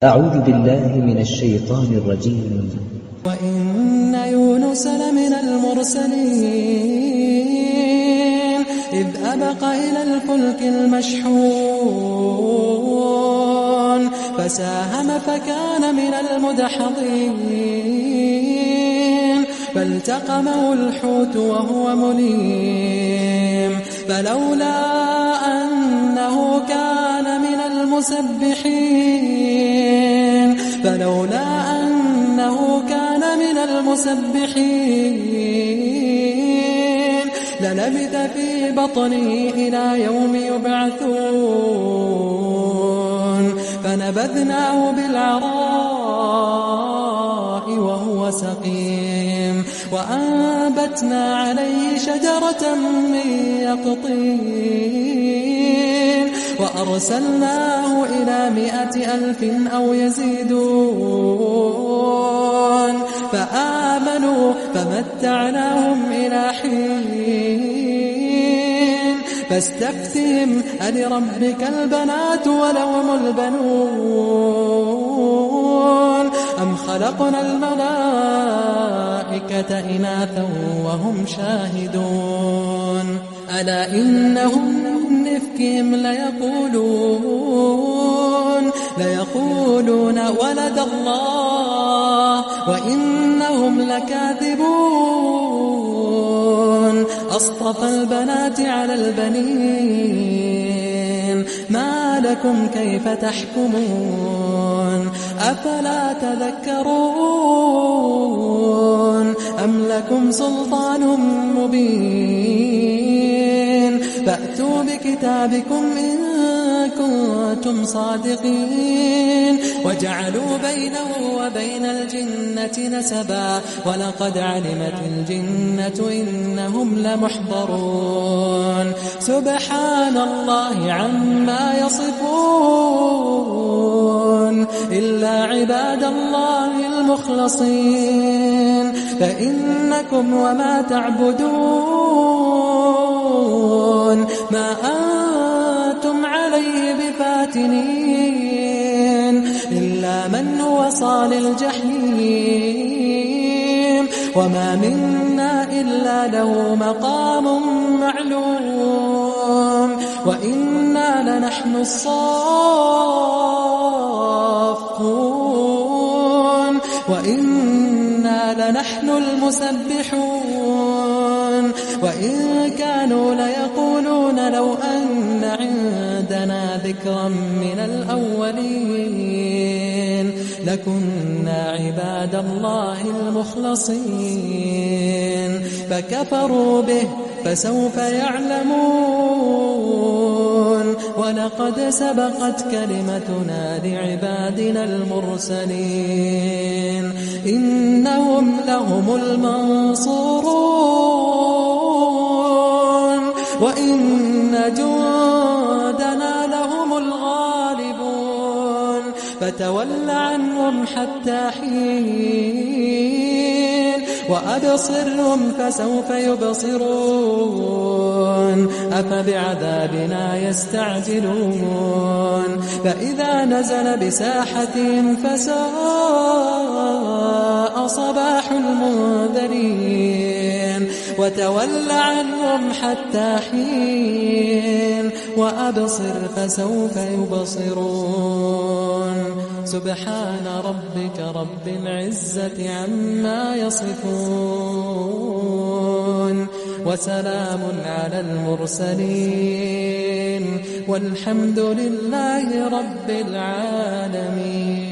أعوذ بالله من الشيطان الرجيم. وإن يونس لمن المرسلين إذ أبق إلى الفلك المشحون فساهم فكان من المدحضين فالتقمه الحوت وهو مليم فلولا أنه كان من المسبحين للبث في بطنه إلى يوم يبعثون فنبذناه بالعراء وهو سقيم وأنبتنا عليه شجرة من يقطين وأرسلناه إلى 100,000 أو يزيدون فآمنوا فمتعناهم إلى حين فاستفتهم ألربك البنات ولهم البنون أم خلقنا الملائكة إناثا وهم شاهدون ألا إنهم من إفكهم ليقولون ولد الله وإنهم لكاذبون أصطفى البنات على البنين ما لكم كيف تحكمون أفلا تذكرون أم لكم سلطان مبين فأتوا بكتابكم إن كنتم صادقين وجعلوا بينه وبين الجنة نسبا ولقد علمت الجنة إنهم لمحضرون سبحان الله عما يصفون إلا عباد الله المخلصين فإنكم وما تعبدون ما أنتم عليه بفاتنين إلا من هو صال الجحيم وما منا إلا له مقام معلوم وإنا لنحن الصافون وإنا لنحن المسبحون وإن كانوا ليقولون لو أن عندنا ذكرا من الأولين لكنا عباد الله المخلصين فكفروا به فسوف يعلمون ولقد سبقت كلمتنا لعبادنا المرسلين إنهم لهم المنصورون وإن جندنا لهم الغالبون فتول عنهم حتى حين وأبصرهم فسوف يبصرون أفبعذابنا يستعجلون فإذا نزل بساحتهم فساء صباح المنذرين وتول عنهم حتى حين وأبصر فسوف يبصرون سبحان ربك رب العزة عما يصفون وسلام على المرسلين والحمد لله رب العالمين.